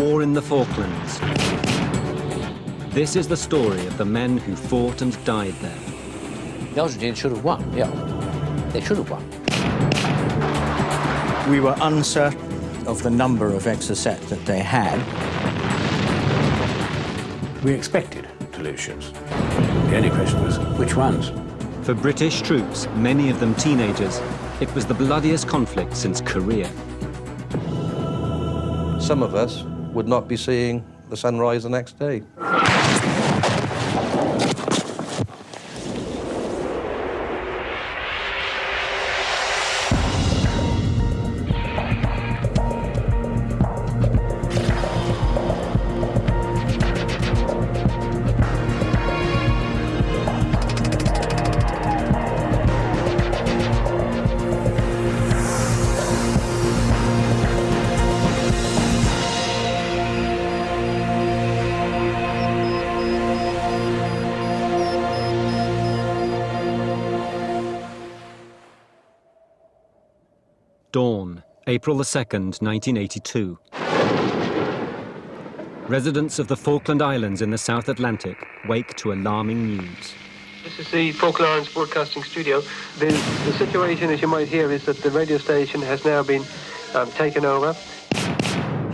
war in the Falklands. This is the story of the men who fought and died there. The Argentines should have won, yeah. They should have won. We were uncertain of the number of Exocet that they had. We expected to lose ships. The only question was, which ones? For British troops, many of them teenagers, it was the bloodiest conflict since Korea. Some of us would not be seeing the sunrise the next day. Dawn, April the 2nd, 1982. Residents of the Falkland Islands in the South Atlantic wake to alarming news. This is the Falklands Broadcasting Studio. The situation, as you might hear, is that the radio station has now been taken over.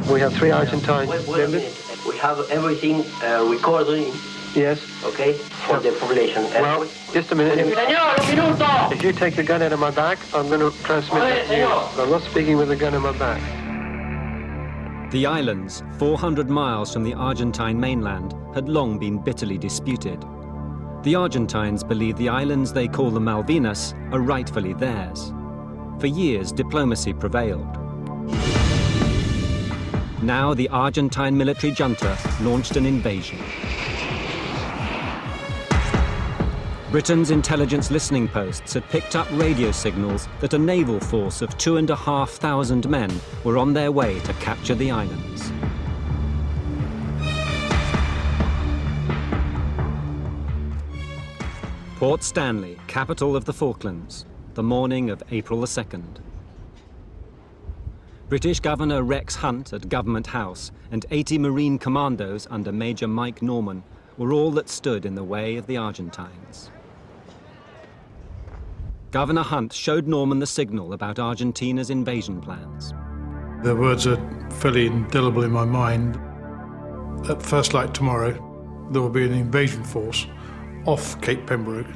We have 3 Argentine members. We have everything recorded. Yes. Okay, for the population. Well, just a minute. If you take the gun out of my back, I'm going to transmit that to you. I'm not speaking with the gun in my back. The islands, 400 miles from the Argentine mainland, had long been bitterly disputed. The Argentines believe the islands they call the Malvinas are rightfully theirs. For years, diplomacy prevailed. Now the Argentine military junta launched an invasion. Britain's intelligence listening posts had picked up radio signals that a naval force of 2,500 men were on their way to capture the islands. Port Stanley, capital of the Falklands, the morning of April the 2nd. British Governor Rex Hunt at Government House and 80 Marine commandos under Major Mike Norman were all that stood in the way of the Argentines. Governor Hunt showed Norman the signal about Argentina's invasion plans. The words are fairly indelible in my mind. At first light tomorrow, there will be an invasion force off Cape Pembroke.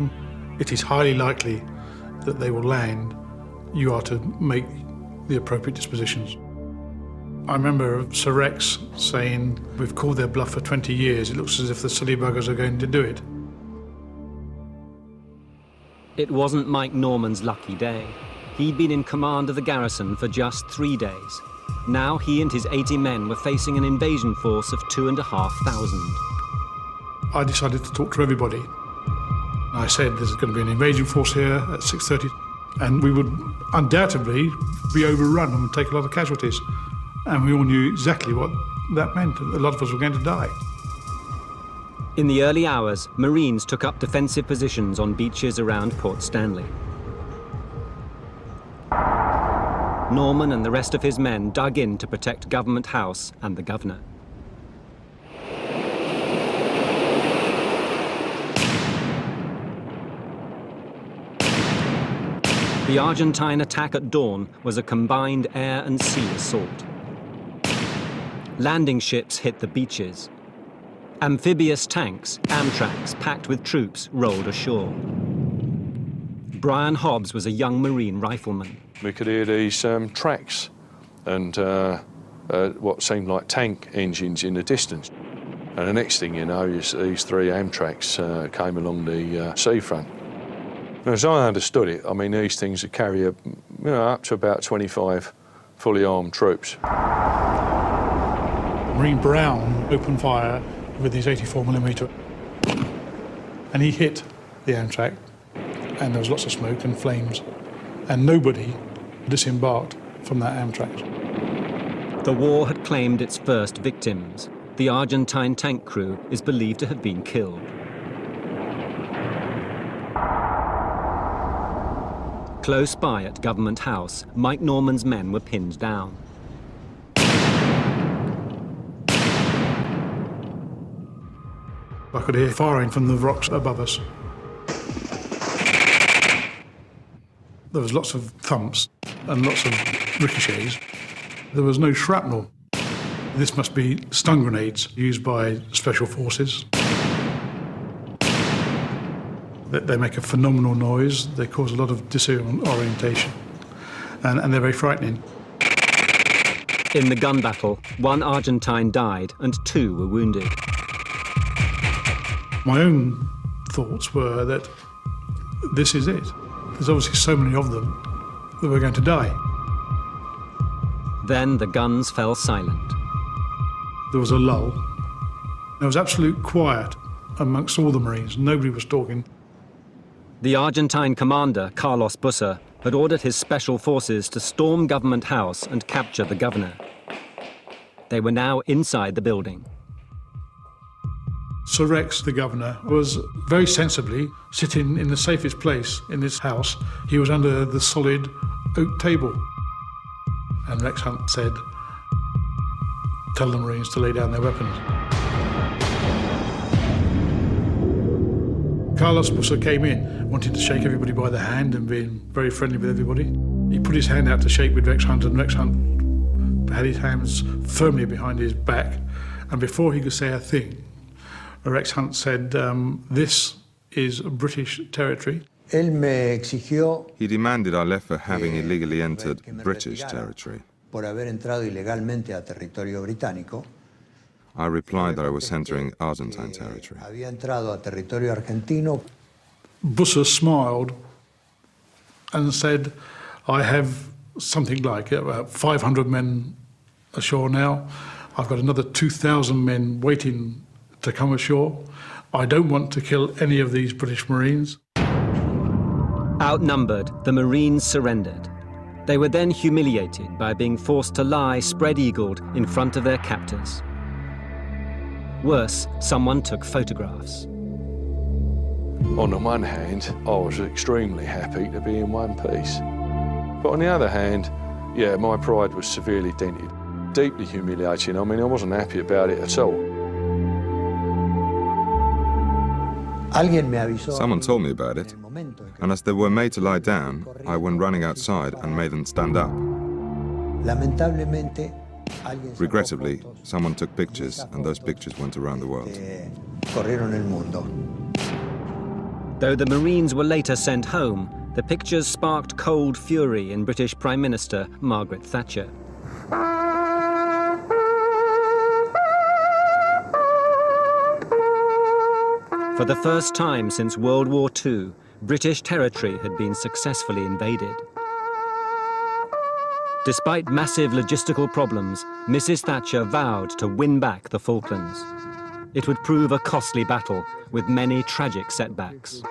It is highly likely that they will land. You are to make the appropriate dispositions. I remember Sir Rex saying, "We've called their bluff for 20 years. It looks as if the silly buggers are going to do it." It wasn't Mike Norman's lucky day. He'd been in command of the garrison for just 3 days. Now he and his 80 men were facing an invasion force of 2,500. I decided to talk to everybody. I said there's going to be an invasion force here at 6:30 and we would undoubtedly be overrun and take a lot of casualties. And we all knew exactly what that meant. A lot of us were going to die. In the early hours, Marines took up defensive positions on beaches around Port Stanley. Norman and the rest of his men dug in to protect Government House and the governor. The Argentine attack at dawn was a combined air and sea assault. Landing ships hit the beaches. Amphibious tanks, Amtraks packed with troops, rolled ashore. Brian Hobbs was a young Marine rifleman. We could hear these tracks and what seemed like tank engines in the distance. And the next thing you know, these 3 Amtraks came along the seafront. And as I understood it, I mean, these things would carry up to about 25 fully armed troops. Marine Brown opened fire with his 84mm, and he hit the Amtrak, and there was lots of smoke and flames, and nobody disembarked from that Amtrak. The war had claimed its first victims. The Argentine tank crew is believed to have been killed. Close by at Government House, Mike Norman's men were pinned down. I could hear firing from the rocks above us. There was lots of thumps and lots of ricochets. There was no shrapnel. This must be stun grenades used by special forces. They make a phenomenal noise. They cause a lot of disorientation, and they're very frightening. In the gun battle, 1 Argentine died and 2 were wounded. My own thoughts were that this is it. There's obviously so many of them that we're going to die. Then the guns fell silent. There was a lull. There was absolute quiet amongst all the Marines. Nobody was talking. The Argentine commander, Carlos Bussa, had ordered his special forces to storm Government House and capture the governor. They were now inside the building. Sir Rex, the governor, was very sensibly sitting in the safest place in this house. He was under the solid oak table. And Rex Hunt said, "Tell the Marines to lay down their weapons." Carlos Bussa came in, wanting to shake everybody by the hand and being very friendly with everybody. He put his hand out to shake with Rex Hunt, and Rex Hunt had his hands firmly behind his back. And before he could say a thing, Rex Hunt said, "This is British territory." He demanded I left for having illegally entered British territory. I replied that I was entering Argentine territory. Bussa smiled and said, "I have something like about 500 men ashore now. I've got another 2,000 men waiting to come ashore. I don't want to kill any of these British Marines." Outnumbered, the Marines surrendered. They were then humiliated by being forced to lie spread-eagled in front of their captors. Worse, someone took photographs. On the one hand, I was extremely happy to be in one piece. But on the other hand, yeah, my pride was severely dented. Deeply humiliating. I mean, I wasn't happy about it at all. Someone told me about it, and as they were made to lie down, I went running outside and made them stand up. Regrettably, someone took pictures, and those pictures went around the world. Though the Marines were later sent home, the pictures sparked cold fury in British Prime Minister Margaret Thatcher. For the first time since World War II, British territory had been successfully invaded. Despite massive logistical problems, Mrs. Thatcher vowed to win back the Falklands. It would prove a costly battle with many tragic setbacks.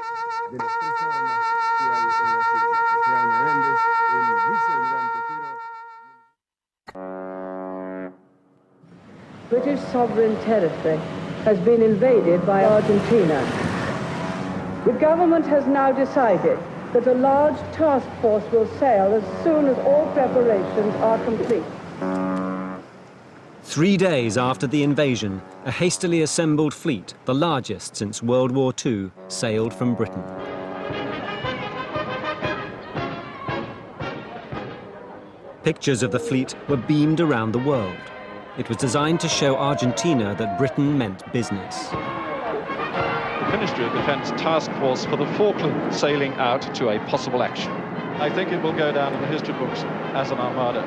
British sovereign territory has been invaded by Argentina. The government has now decided that a large task force will sail as soon as all preparations are complete. 3 days after the invasion, a hastily assembled fleet, the largest since World War II, sailed from Britain. Pictures of the fleet were beamed around the world. It was designed to show Argentina that Britain meant business. The Ministry of Defence task force for the Falklands sailing out to a possible action. I think it will go down in the history books as an armada.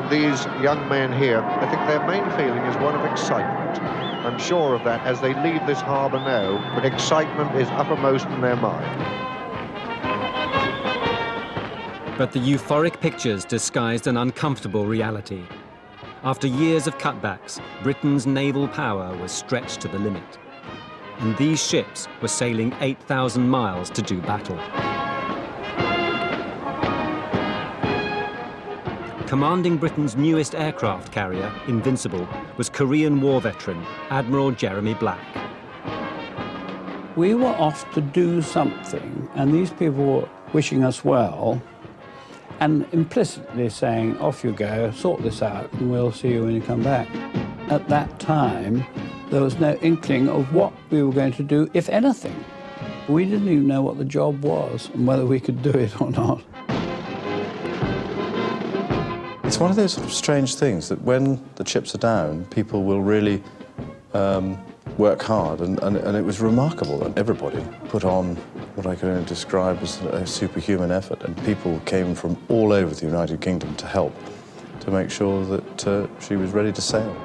These young men here, I think their main feeling is one of excitement. I'm sure of that as they leave this harbour now, but excitement is uppermost in their mind. But the euphoric pictures disguised an uncomfortable reality. After years of cutbacks, Britain's naval power was stretched to the limit. And these ships were sailing 8,000 miles to do battle. Commanding Britain's newest aircraft carrier, Invincible, was Korean War veteran Admiral Jeremy Black. We were off to do something, and these people were wishing us well, and implicitly saying, off you go, sort this out, and we'll see you when you come back. At that time, There was no inkling of what we were going to do, if anything. We didn't even know what the job was and whether we could do it or not. It's one of those sort of strange things that when the chips are down, people will really work hard, and it was remarkable that everybody put on what I can only describe as a superhuman effort, and people came from all over the United Kingdom to help, to make sure that she was ready to sail.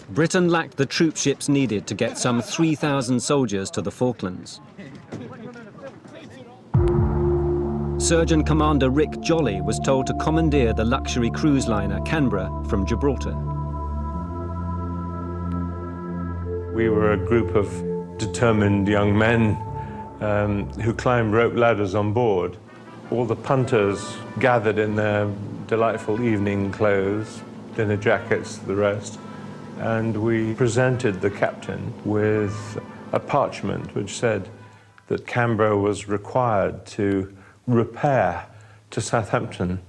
Britain lacked the troop ships needed to get some 3,000 soldiers to the Falklands. Surgeon Commander Rick Jolly was told to commandeer the luxury cruise liner Canberra from Gibraltar. We were a group of determined young men who climbed rope ladders on board. All the punters gathered in their delightful evening clothes, dinner jackets, the rest, and we presented the captain with a parchment which said that Canberra was required to repair to Southampton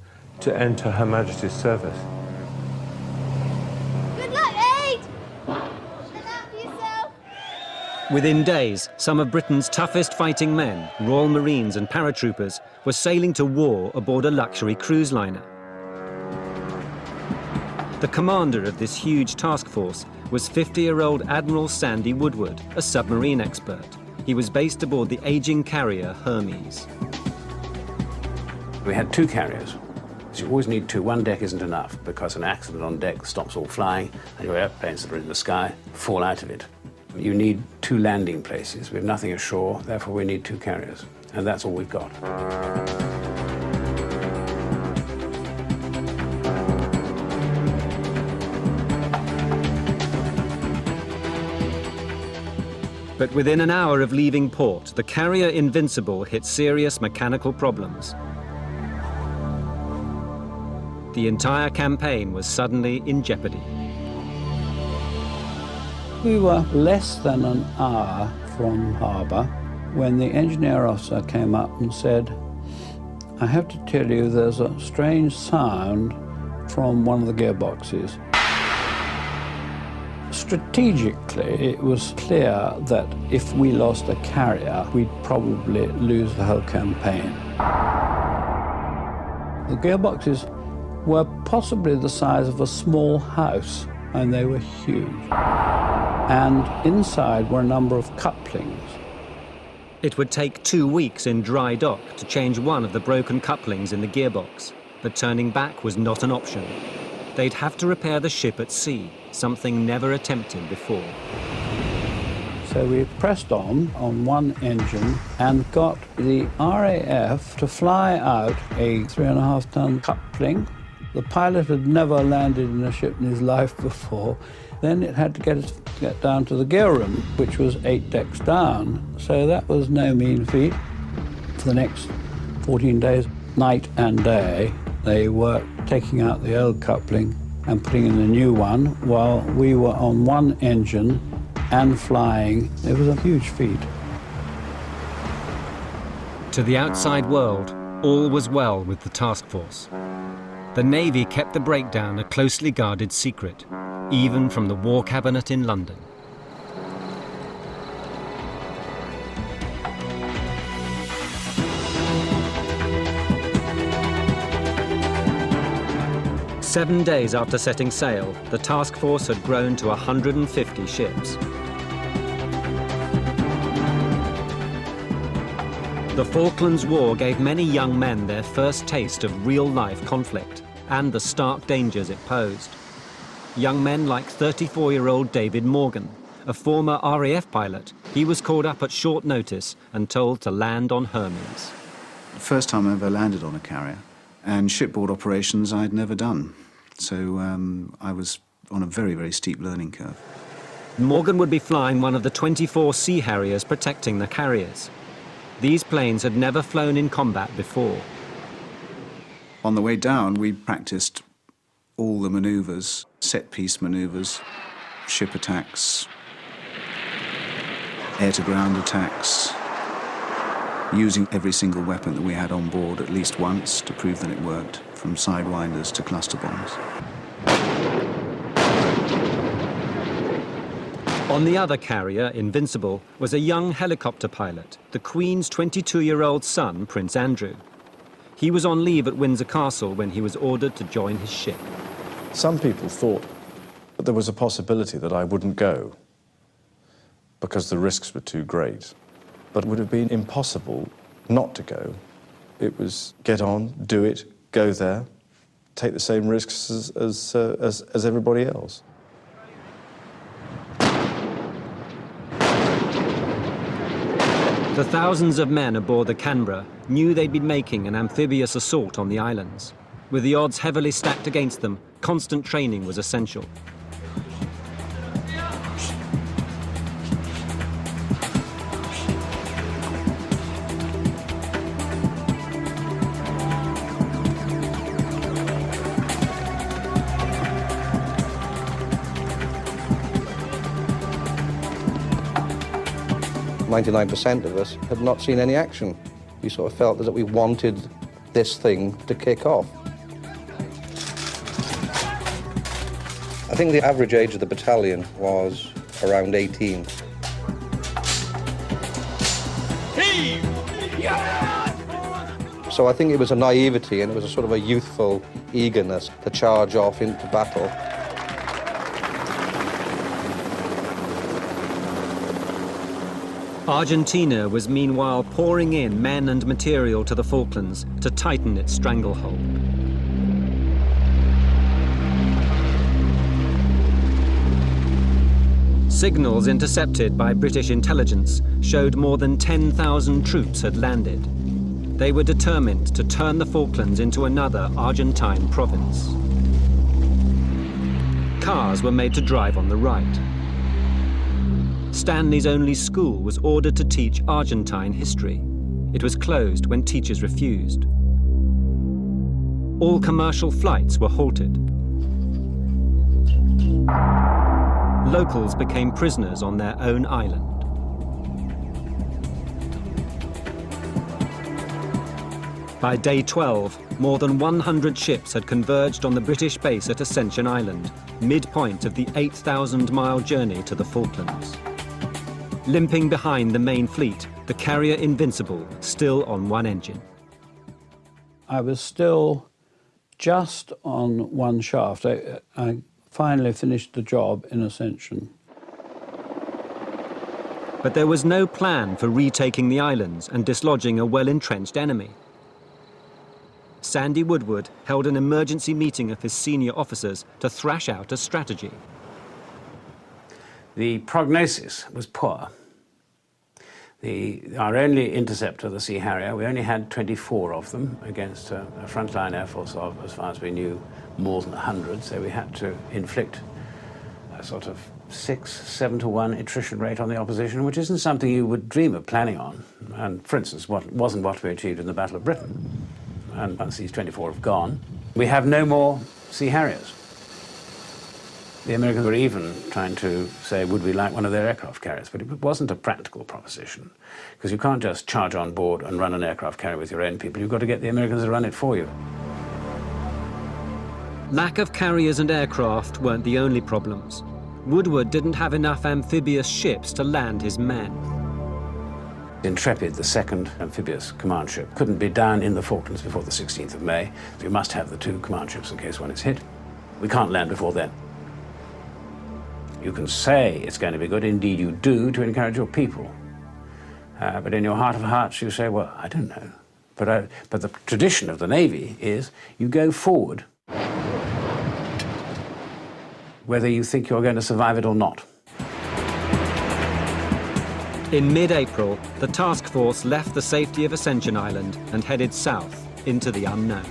to enter Her Majesty's service. Good luck, mate! Look after yourself. Within days, some of Britain's toughest fighting men, Royal Marines and paratroopers, were sailing to war aboard a luxury cruise liner. The commander of this huge task force was 50-year-old Admiral Sandy Woodward, a submarine expert. He was based aboard the aging carrier Hermes. We had two carriers. So you always need two. One deck isn't enough because an accident on deck stops all flying and your airplanes that are in the sky fall out of it. You need two landing places. We have nothing ashore, therefore we need two carriers. And that's all we've got. But within an hour of leaving port, the carrier Invincible hit serious mechanical problems. The entire campaign was suddenly in jeopardy. We were less than an hour from harbour when the engineer officer came up and said, "I have to tell you there's a strange sound from one of the gearboxes." Strategically, it was clear that if we lost a carrier, we'd probably lose the whole campaign. The gearboxes were possibly the size of a small house, and they were huge. And inside were a number of couplings. It would take 2 weeks in dry dock to change one of the broken couplings in the gearbox, but turning back was not an option. They'd have to repair the ship at sea, something never attempted before. So we pressed on one engine and got the RAF to fly out a 3.5-ton coupling. The pilot had never landed in a ship in his life before. Then it had to get down to the gear room, which was 8 decks down. So that was no mean feat. For the next 14 days, night and day, they were taking out the old coupling and putting in a new one while we were on one engine and flying. It was a huge feat. To the outside world, all was well with the task force. The Navy kept the breakdown a closely guarded secret, even from the War Cabinet in London. Seven days after setting sail, the task force had grown to 150 ships. The Falklands War gave many young men their first taste of real-life conflict and the stark dangers it posed. Young men like 34-year-old David Morgan, a former RAF pilot. He was called up at short notice and told to land on Hermes. First time I ever landed on a carrier, and shipboard operations I'd never done. So I was on a very, very steep learning curve. Morgan would be flying one of the 24 Sea Harriers protecting the carriers. These planes had never flown in combat before. On the way down, we practiced all the manoeuvres, set-piece manoeuvres, ship attacks, air-to-ground attacks, using every single weapon that we had on board at least once to prove that it worked, from sidewinders to cluster bombs. On the other carrier, Invincible, was a young helicopter pilot, the Queen's 22-year-old son, Prince Andrew. He was on leave at Windsor Castle when he was ordered to join his ship. Some people thought that there was a possibility that I wouldn't go because the risks were too great. But it would have been impossible not to go. It was get on, do it, go there, take the same risks as everybody else. The thousands of men aboard the Canberra knew they'd been making an amphibious assault on the islands. With the odds heavily stacked against them, constant training was essential. .99% of us had not seen any action. We sort of felt that we wanted this thing to kick off. I think the average age of the battalion was around 18. So I think it was a naivety and it was a sort of a youthful eagerness to charge off into battle. Argentina was meanwhile pouring in men and material to the Falklands to tighten its stranglehold. Signals intercepted by British intelligence showed more than 10,000 troops had landed. They were determined to turn the Falklands into another Argentine province. Cars were made to drive on the right. Stanley's only school was ordered to teach Argentine history. It was closed when teachers refused. All commercial flights were halted. Locals became prisoners on their own island. By day 12, more than 100 ships had converged on the British base at Ascension Island, midpoint of the 8,000-mile journey to the Falklands. Limping behind the main fleet, the carrier Invincible, still on one engine. I was still just on one shaft. I finally finished the job in Ascension. But there was no plan for retaking the islands and dislodging a well-entrenched enemy. Sandy Woodward held an emergency meeting of his senior officers to thrash out a strategy. The prognosis was poor. Our only interceptor, the Sea Harrier, we only had 24 of them against a frontline air force of, as far as we knew, more than 100, so we had to inflict a sort of 6-7 to 1 attrition rate on the opposition, which isn't something you would dream of planning on. And, for instance, wasn't what we achieved in the Battle of Britain. And once these 24 have gone, we have no more Sea Harriers. The Americans were even trying to say, would we like one of their aircraft carriers? But it wasn't a practical proposition, because you can't just charge on board and run an aircraft carrier with your own people. You've got to get the Americans to run it for you. Lack of carriers and aircraft weren't the only problems. Woodward didn't have enough amphibious ships to land his men. Intrepid, the second amphibious command ship, couldn't be down in the Falklands before the 16th of May. You must have the 2 command ships in case one is hit. We can't land before then. You can say it's going to be good, indeed you do, to encourage your people. But in your heart of hearts you say, well, I don't know. But the tradition of the Navy is you go forward whether you think you're going to survive it or not. In mid-April, the task force left the safety of Ascension Island and headed south into the unknown.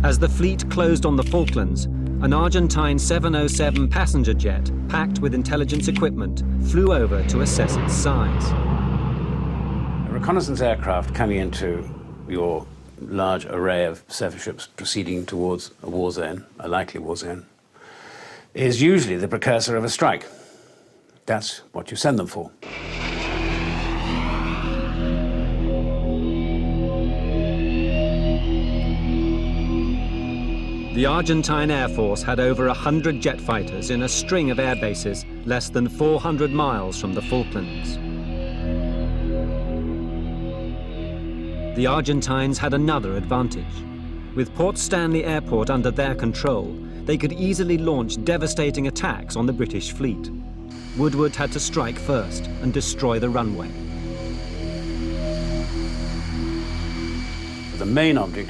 As the fleet closed on the Falklands, an Argentine 707 passenger jet packed with intelligence equipment flew over to assess its size. A reconnaissance aircraft coming into your large array of surface ships proceeding towards a war zone, a likely war zone, is usually the precursor of a strike. That's what you send them for. The Argentine Air Force had over 100 jet fighters in a string of air bases less than 400 miles from the Falklands. The Argentines had another advantage. With Port Stanley Airport under their control, they could easily launch devastating attacks on the British fleet. Woodward had to strike first and destroy the runway. The main object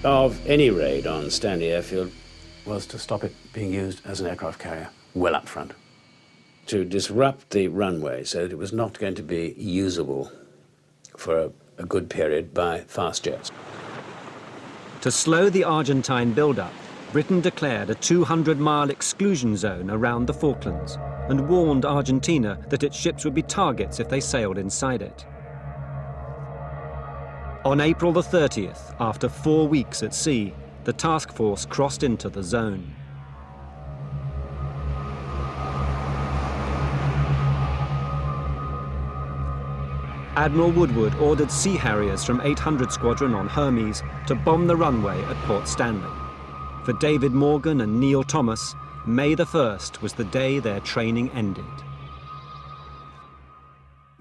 of any raid on Stanley Airfield was to stop it being used as an aircraft carrier well up front, to disrupt the runway so that it was not going to be usable for a good period by fast jets. To slow the Argentine build-up, Britain declared a 200-mile exclusion zone around the Falklands and warned Argentina that its ships would be targets if they sailed inside it. On April the 30th, after 4 weeks at sea, the task force crossed into the zone. Admiral Woodward ordered Sea Harriers from 800 Squadron on Hermes to bomb the runway at Port Stanley. For David Morgan and Neil Thomas, May the 1st was the day their training ended.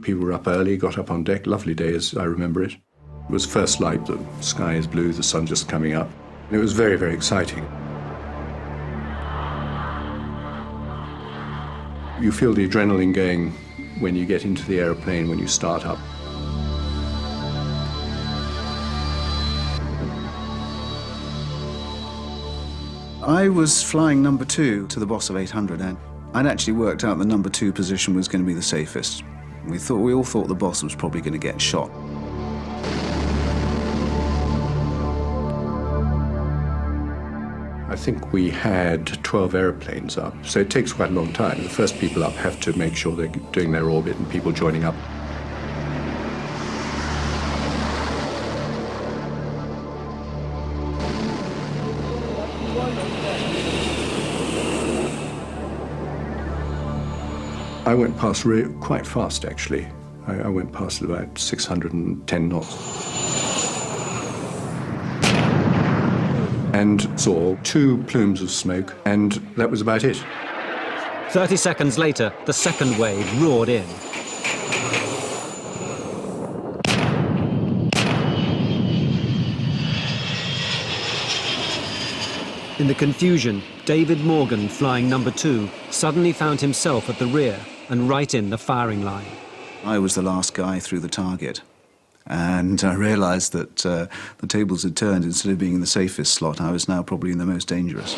People were up early, got up on deck. Lovely day as I remember it. It was first light, the sky is blue, the sun just coming up. And it was very, very exciting. You feel the adrenaline going when you get into the aeroplane, when you start up. I was flying number 2 to the boss of 800, and I'd actually worked out the number 2 position was going to be the safest. We all thought the boss was probably going to get shot. I think we had 12 aeroplanes up, so it takes quite a long time. The first people up have to make sure they're doing their orbit and people joining up. I went past quite fast, actually. I went past at about 610 knots. And saw 2 plumes of smoke, and that was about it. 30 seconds later, the second wave roared in. In the confusion, David Morgan, flying number 2, suddenly found himself at the rear and right in the firing line. I was the last guy through the target, and I realized that the tables had turned. Instead of being in the safest slot, I was now probably in the most dangerous.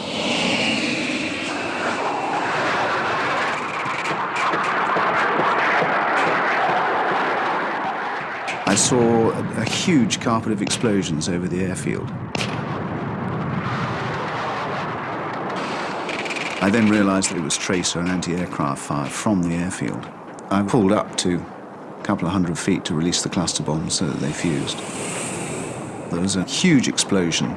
I saw a huge carpet of explosions over the airfield. I then realized that it was tracer and anti-aircraft fire from the airfield. I pulled up to a couple of 100 feet to release the cluster bombs so that they fused. There was a huge explosion,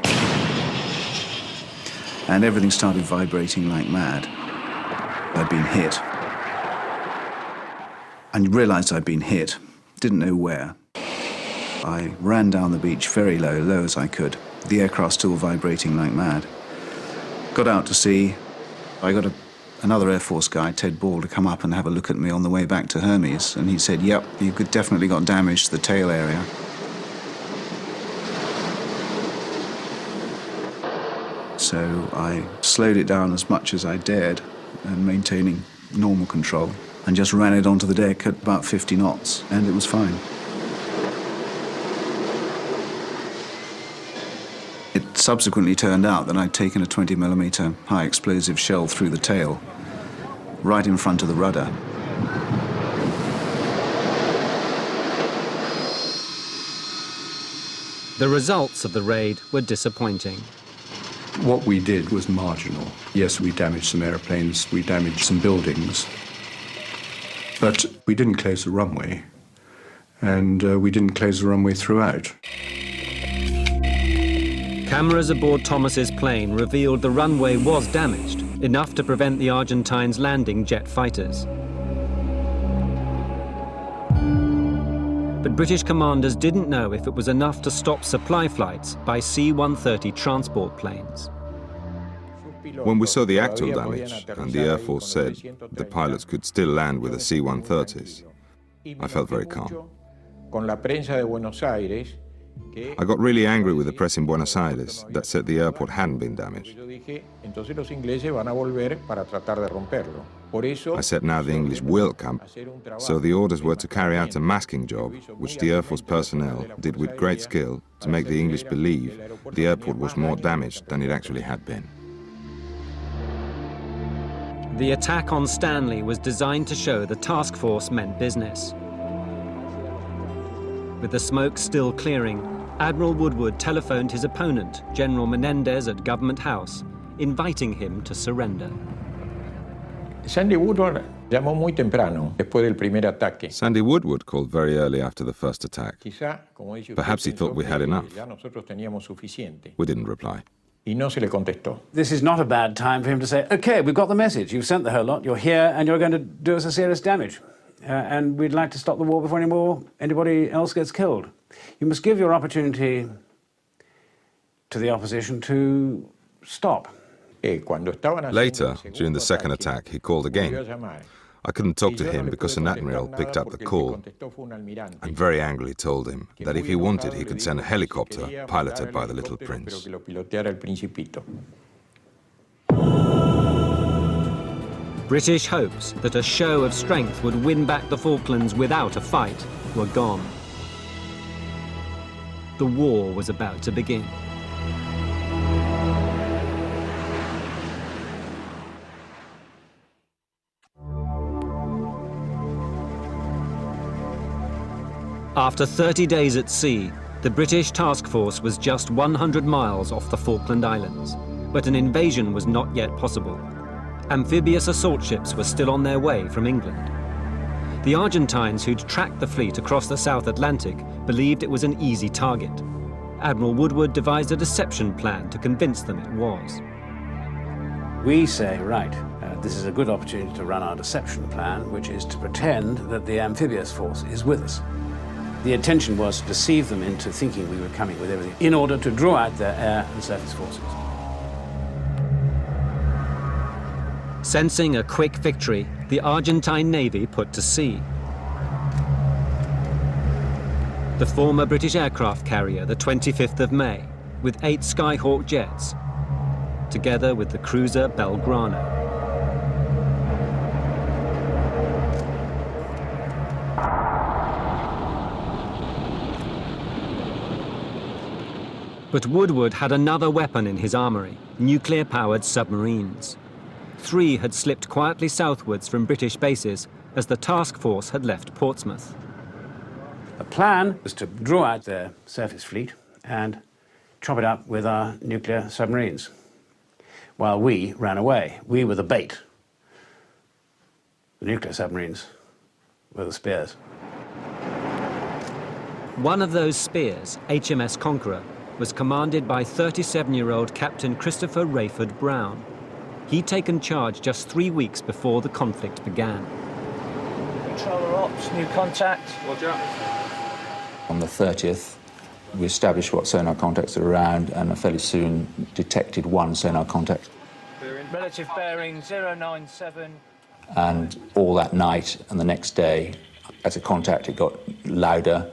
and everything started vibrating like mad. I'd been hit. I realized I'd been hit, didn't know where. I ran down the beach very low as I could, the aircraft still vibrating like mad. Got out to sea. I got another Air Force guy, Ted Ball, to come up and have a look at me on the way back to Hermes, and he said, yep, you could definitely got damage to the tail area. So I slowed it down as much as I dared, and maintaining normal control, and just ran it onto the deck at about 50 knots, and it was fine. It subsequently turned out that I'd taken a 20mm high explosive shell through the tail, right in front of the rudder. The results of the raid were disappointing. What we did was marginal. Yes, we damaged some airplanes, we damaged some buildings, but we didn't close the runway, and we didn't close the runway throughout. Cameras aboard Thomas's plane revealed the runway was damaged, enough to prevent the Argentines landing jet fighters. But British commanders didn't know if it was enough to stop supply flights by C-130 transport planes. When we saw the actual damage, and the Air Force said the pilots could still land with the C-130s, I felt very calm. I got really angry with the press in Buenos Aires that said the airport hadn't been damaged. I said now the English will come, so the orders were to carry out a masking job, which the Air Force personnel did with great skill to make the English believe the airport was more damaged than it actually had been. The attack on Stanley was designed to show the task force meant business. With the smoke still clearing, Admiral Woodward telephoned his opponent, General Menendez at Government House, inviting him to surrender. Sandy Woodward llamó muy temprano, después del primer ataque. Sandy Woodward called very early after the first attack. Perhaps he thought we had enough. We didn't reply. Y no se le contestó. This is not a bad time for him to say, OK, we've got the message. You've sent the whole lot. You're here and you're going to do us a serious damage. And we'd like to stop the war before anybody else gets killed. You must give your opportunity to the opposition to stop. Later, during the second attack, he called again. I couldn't talk to him because an admiral picked up the call and very angrily told him that if he wanted, he could send a helicopter piloted by the Little Prince. British hopes that a show of strength would win back the Falklands without a fight were gone. The war was about to begin. After 30 days at sea, the British task force was just 100 miles off the Falkland Islands, but an invasion was not yet possible. Amphibious assault ships were still on their way from England. The Argentines who'd tracked the fleet across the South Atlantic believed it was an easy target. Admiral Woodward devised a deception plan to convince them it was. We say, right, this is a good opportunity to run our deception plan, which is to pretend that the amphibious force is with us. The intention was to deceive them into thinking we were coming with everything in order to draw out their air and surface forces. Sensing a quick victory, the Argentine Navy put to sea. The former British aircraft carrier, the 25th of May, with 8 Skyhawk jets, together with the cruiser Belgrano. But Woodward had another weapon in his armory, nuclear-powered submarines. 3 had slipped quietly southwards from British bases as the task force had left Portsmouth. The plan was to draw out their surface fleet and chop it up with our nuclear submarines, while we ran away. We were the bait. The nuclear submarines were the spears. One of those spears, HMS Conqueror, was commanded by 37-year-old Captain Christopher Rayford Brown. He'd taken charge just 3 weeks before the conflict began. Controller ops, new contact. Roger. On the 30th, we established what sonar contacts are around and fairly soon detected one sonar contact. Relative bearing 097. And all that night and the next day, as a contact, it got louder.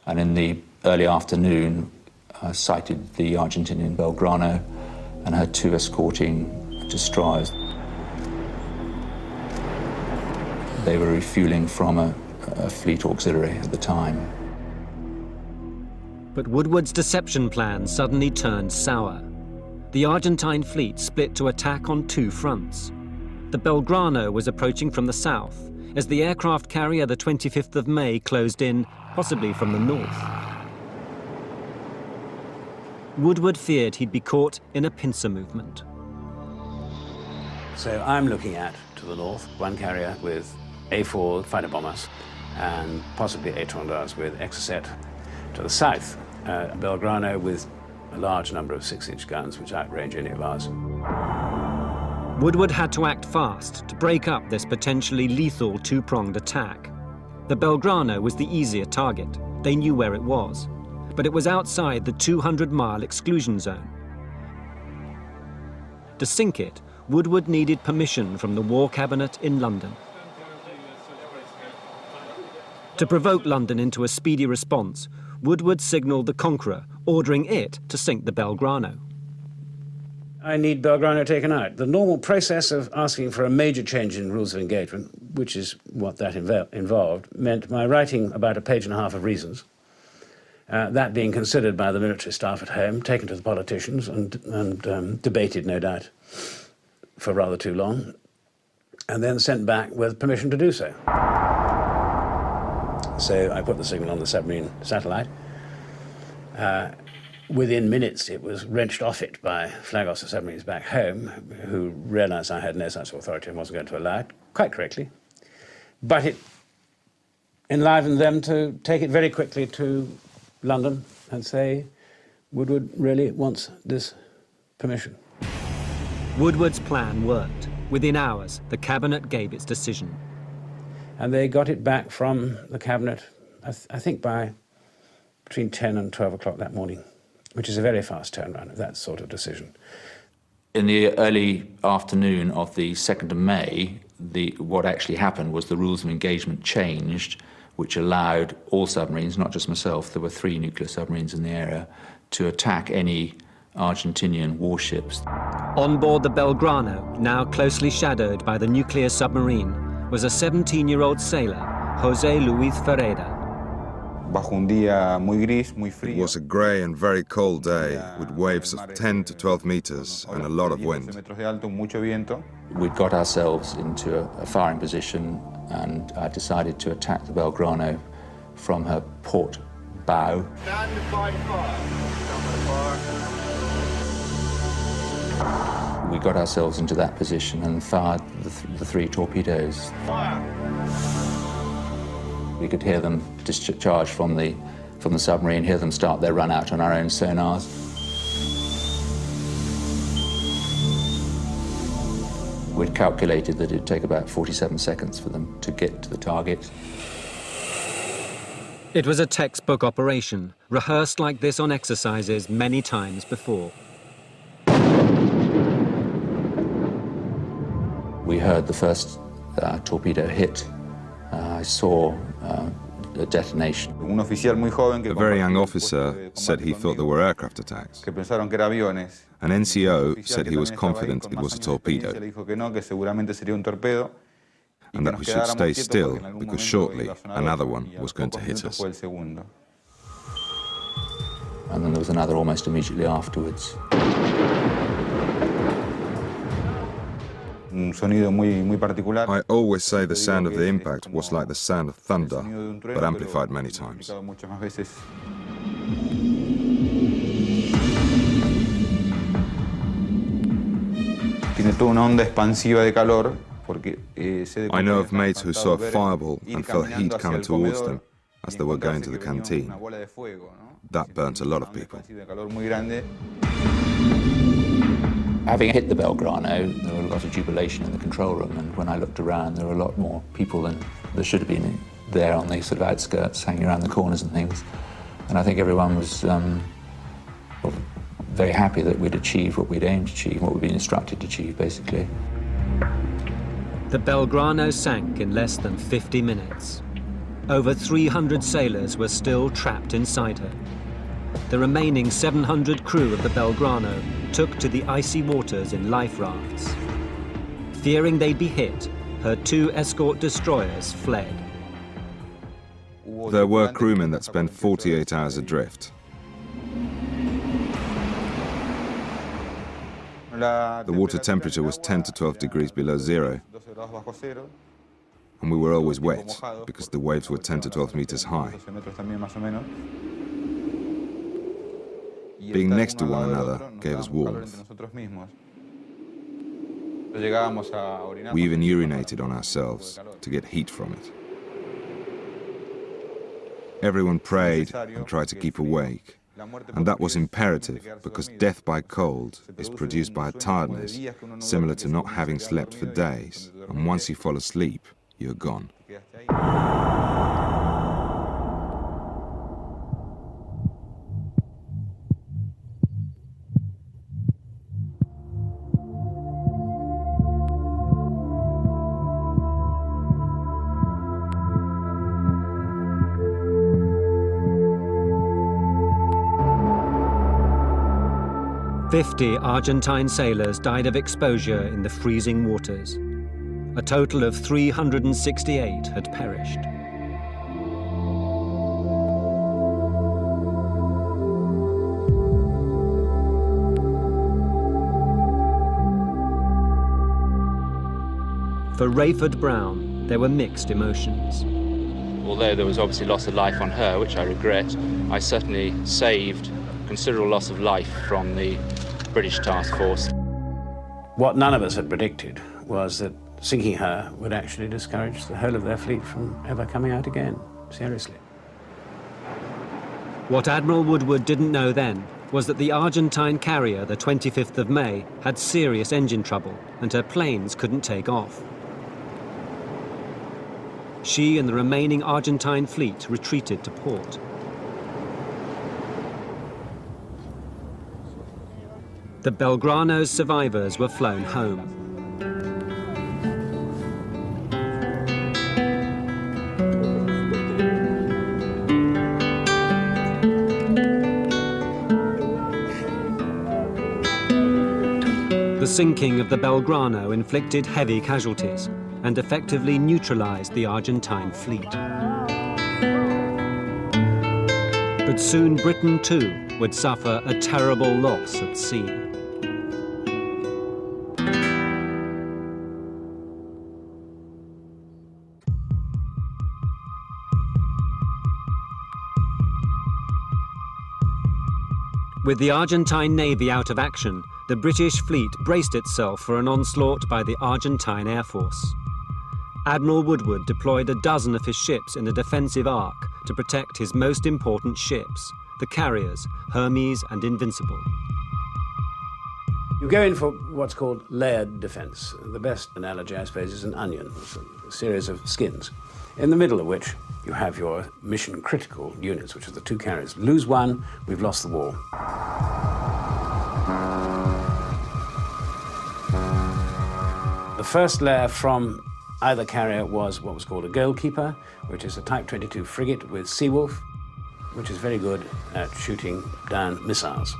And in the early afternoon, I sighted the Argentinian Belgrano and had 2 escorting destroyers. They were refueling from a fleet auxiliary at the time. But Woodward's deception plan suddenly turned sour. The Argentine fleet split to attack on 2 fronts. The Belgrano was approaching from the south, as the aircraft carrier the 25th of May closed in, possibly from the north. Woodward feared he'd be caught in a pincer movement. So I'm looking at, to the north, one carrier with A4 fighter bombers and possibly A-tornadoes with Exocet. To the south, Belgrano with a large number of 6-inch guns which outrange any of ours. Woodward had to act fast to break up this potentially lethal 2-pronged attack. The Belgrano was the easier target. They knew where it was. But it was outside the 200-mile exclusion zone. To sink it, Woodward needed permission from the War Cabinet in London. To provoke London into a speedy response, Woodward signalled the Conqueror, ordering it to sink the Belgrano. I need Belgrano taken out. The normal process of asking for a major change in rules of engagement, which is what that involved, meant my writing about a page and a half of reasons, that being considered by the military staff at home, taken to the politicians and debated, no doubt, for rather too long, and then sent back with permission to do so. So I put the signal on the submarine satellite. Within minutes, it was wrenched off it by flag officer submarines back home, who realized I had no such authority and wasn't going to allow it, quite correctly. But it enlivened them to take it very quickly to London and say, Woodward really wants this permission. Woodward's plan worked. Within hours, the Cabinet gave its decision. And they got it back from the Cabinet, I think by between 10 and 12 o'clock that morning, which is a very fast turnaround of that sort of decision. In the early afternoon of the 2nd of May, what actually happened was the rules of engagement changed, which allowed all submarines, not just myself, there were 3 nuclear submarines in the area, to attack any Argentinian warships. On board the Belgrano, now closely shadowed by the nuclear submarine, was a 17-year-old sailor, José Luis Ferreira. It was a grey and very cold day, with waves of 10 to 12 meters and a lot of wind. We'd got ourselves into a firing position, and I decided to attack the Belgrano from her port bow. We got ourselves into that position and fired the 3 torpedoes. We could hear them discharge from the submarine, hear them start their run out on our own sonars. We'd calculated that it'd take about 47 seconds for them to get to the target. It was a textbook operation, rehearsed like this on exercises many times before. We heard the first torpedo hit. I saw a detonation. A very young officer said he thought there were aircraft attacks. An NCO said he was confident it was a torpedo, and that we should stay still because shortly another one was going to hit us. And then there was another almost immediately afterwards. I always say the sound of the impact was like the sound of thunder, but amplified many times. I know of mates who saw a fireball and felt heat coming towards them as they were going to the canteen. That burnt a lot of people. Having hit the Belgrano, there were a lot of jubilation in the control room, and when I looked around, there were a lot more people than there should have been there on the sort of outskirts, hanging around the corners and things. And I think everyone was very happy that we'd achieved what we'd aimed to achieve, what we'd been instructed to achieve, basically. The Belgrano sank in less than 50 minutes. Over 300 sailors were still trapped inside her. The remaining 700 crew of the Belgrano took to the icy waters in life rafts. Fearing they'd be hit, her 2 escort destroyers fled. There were crewmen that spent 48 hours adrift. The water temperature was 10 to 12 degrees below zero, and we were always wet because the waves were 10 to 12 meters high. Being next to one another gave us warmth. We even urinated on ourselves to get heat from it. Everyone prayed and tried to keep awake, and that was imperative because death by cold is produced by a tiredness similar to not having slept for days, and once you fall asleep, you're gone. "50 Argentine sailors died of exposure in the freezing waters. A total of 368 had perished. For Rayford Brown, there were mixed emotions. Although there was obviously loss of life on her, which I regret, I certainly saved considerable loss of life from the British task force. What none of us had predicted was that sinking her would actually discourage the whole of their fleet from ever coming out again, seriously. What Admiral Woodward didn't know then was that the Argentine carrier, the 25th of May, had serious engine trouble and her planes couldn't take off. She and the remaining Argentine fleet retreated to port. The Belgrano's survivors were flown home. The sinking of the Belgrano inflicted heavy casualties and effectively neutralized the Argentine fleet. But soon Britain too would suffer a terrible loss at sea. With the Argentine Navy out of action, the British fleet braced itself for an onslaught by the Argentine Air Force. Admiral Woodward deployed a dozen of his ships in a defensive arc to protect his most important ships, the carriers Hermes and Invincible. You go in for what's called layered defense. The best analogy, I suppose, is an onion. It's a series of skins, in the middle of which you have your mission-critical units, which are the two carriers. Lose one, we've lost the war. The first layer from either carrier was what was called a goalkeeper, which is a Type 22 frigate with Seawolf, which is very good at shooting down missiles.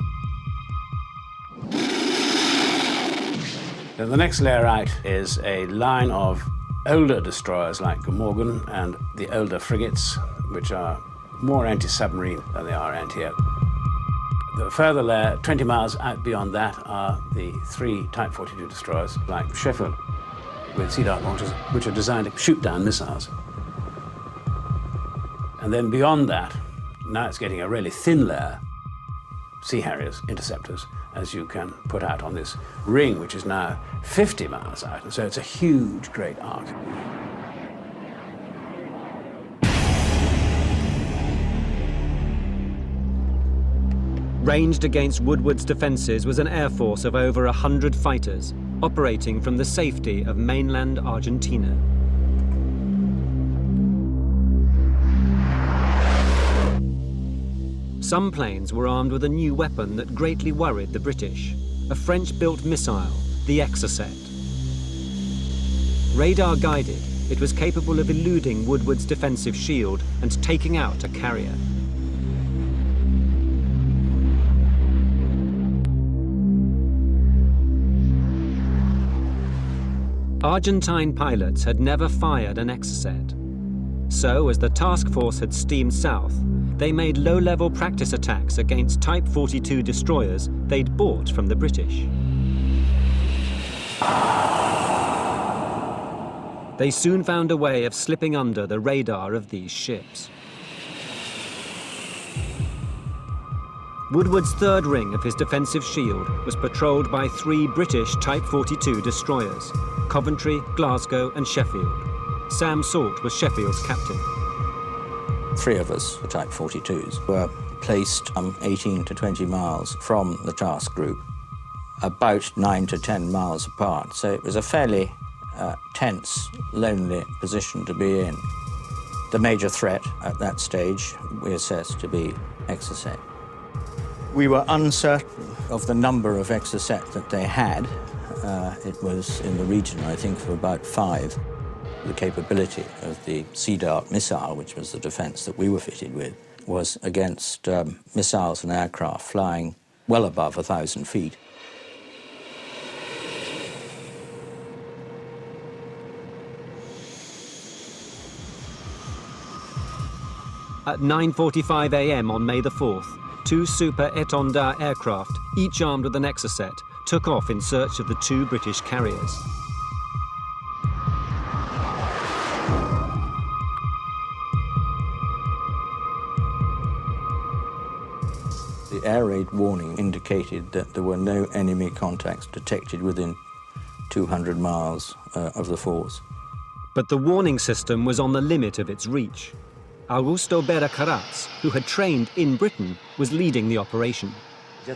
Then the next layer out is a line of older destroyers like Glamorgan and the older frigates, which are more anti-submarine than they are anti-air. The further layer, 20 miles out beyond that, are the three Type 42 destroyers like Sheffield with Sea Dart launchers, which are designed to shoot down missiles. And then beyond that, now it's getting a really thin layer, Sea Harriers, interceptors, as you can put out on this ring, which is now 50 miles out. And so it's a huge, great arc. Ranged against Woodward's defences was an air force of over 100 fighters, operating from the safety of mainland Argentina. Some planes were armed with a new weapon that greatly worried the British, a French-built missile, the Exocet. Radar-guided, it was capable of eluding Woodward's defensive shield and taking out a carrier. Argentine pilots had never fired an Exocet. So, as the task force had steamed south, they made low-level practice attacks against Type 42 destroyers they'd bought from the British. They soon found a way of slipping under the radar of these ships. Woodward's third ring of his defensive shield was patrolled by three British Type 42 destroyers, Coventry, Glasgow and Sheffield. Sam Salt was Sheffield's captain. Three of us, the Type 42s, were placed 18 to 20 miles from the task group, about 9 to 10 miles apart. So it was a fairly tense, lonely position to be in. The major threat at that stage we assessed to be Exocet. We were uncertain of the number of Exocet that they had. It was in the region, I think, of about 5. The capability of the Sea Dart missile, which was the defense that we were fitted with, was against missiles and aircraft flying well above 1,000 feet. At 9:45 a.m. on May the 4th, 2 Super Étendard aircraft, each armed with an Exocet, took off in search of the 2 British carriers. The air raid warning indicated that there were no enemy contacts detected within 200 miles of the force. But the warning system was on the limit of its reach. Augusto Bera Caraz, who had trained in Britain, was leading the operation. We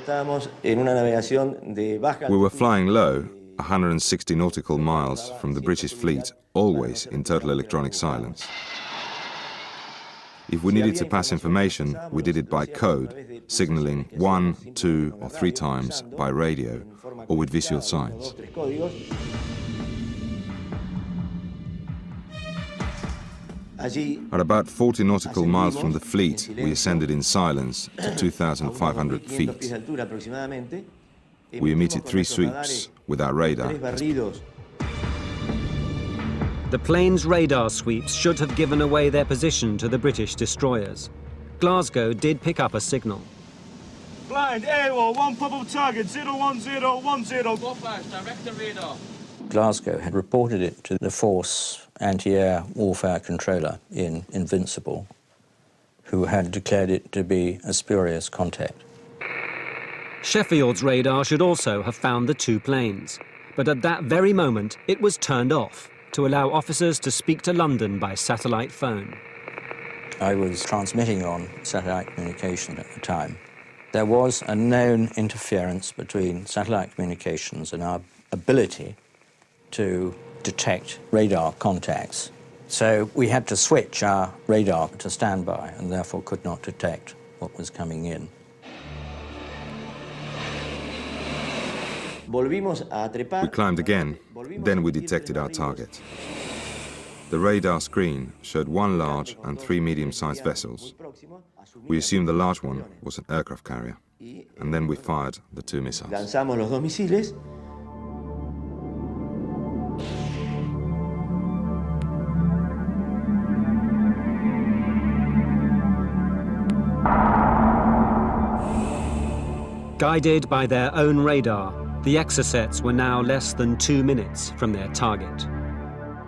were flying low, 160 nautical miles from the British fleet, always in total electronic silence. If we needed to pass information, we did it by code, signaling 1, 2 or 3 times by radio or with visual signs. At about 40 nautical miles from the fleet, we ascended in silence to 2,500 feet. We emitted 3 sweeps with our radar. The plane's radar sweeps should have given away their position to the British destroyers. Glasgow did pick up a signal. Blind, AWOL, 1 probable target, 01010. Go flash, direct the radar. Glasgow had reported it to the Force anti-air warfare controller in Invincible, who had declared it to be a spurious contact. Sheffield's radar should also have found the 2 planes, but at that very moment it was turned off to allow officers to speak to London by satellite phone. I was transmitting on satellite communication at the time. There was a known interference between satellite communications and our ability to detect radar contacts. So we had to switch our radar to standby and therefore could not detect what was coming in. We climbed again, then we detected our target. The radar screen showed 1 large and 3 medium-sized vessels. We assumed the large one was an aircraft carrier, and then we fired the 2 missiles. Guided by their own radar, the Exocets were now less than 2 minutes from their target.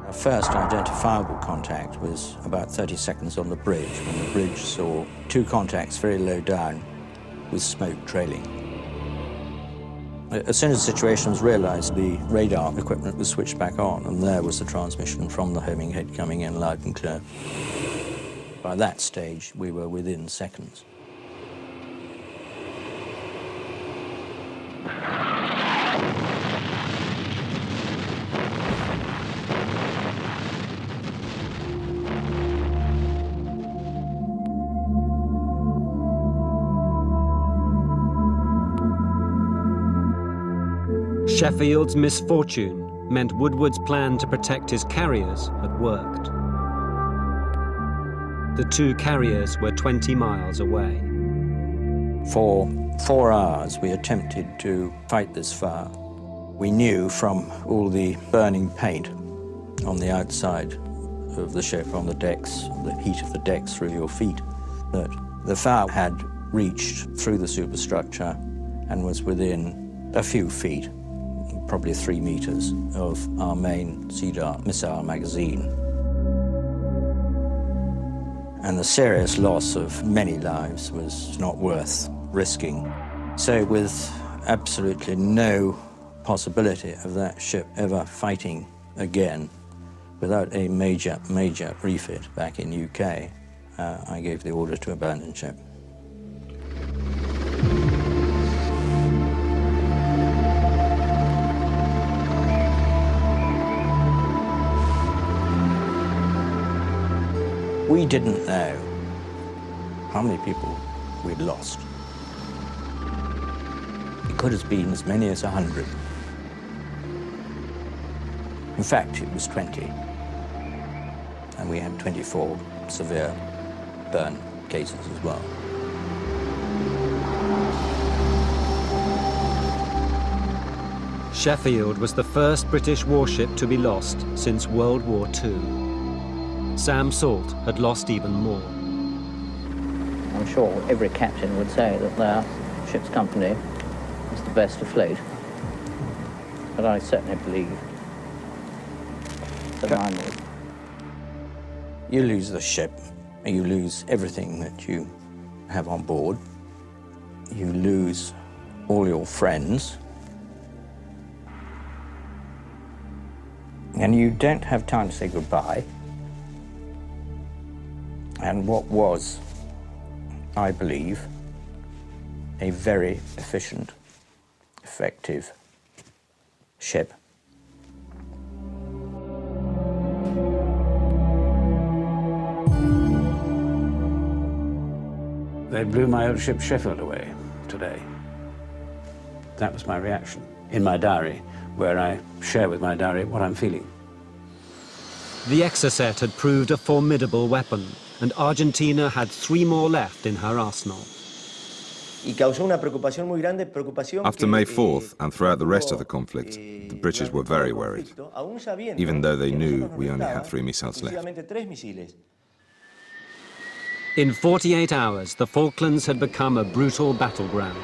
Our first identifiable contact was about 30 seconds on the bridge, when the bridge saw 2 contacts very low down with smoke trailing. As soon as the situation was realized, the radar equipment was switched back on, and there was the transmission from the homing head coming in loud and clear. By that stage, we were within seconds. Sheffield's misfortune meant Woodward's plan to protect his carriers had worked. The 2 carriers were 20 miles away. For 4 hours, we attempted to fight this fire. We knew from all the burning paint on the outside of the ship, on the decks, the heat of the decks through your feet, that the fire had reached through the superstructure and was within a few feet, probably 3 meters, of our main Sea Dart missile magazine. And the serious loss of many lives was not worth risking. So with absolutely no possibility of that ship ever fighting again, without a major refit back in UK, I gave the order to abandon ship. We didn't know how many people we'd lost. It could have been as many as 100. In fact, it was 20. And we had 24 severe burn cases as well. Sheffield was the first British warship to be lost since World War II. Sam Salt had lost even more. I'm sure every captain would say that their ship's company is the best afloat. But I certainly believe that mine was. You lose the ship, you lose everything that you have on board, you lose all your friends, and you don't have time to say goodbye. And what was, I believe, a very efficient, effective ship. They blew my old ship Sheffield away today. That was my reaction in my diary, where I share with my diary what I'm feeling. The Exocet had proved a formidable weapon, and Argentina had 3 more left in her arsenal. After May 4th and throughout the rest of the conflict, the British were very worried, even though they knew we only had 3 missiles left. In 48 hours, the Falklands had become a brutal battleground.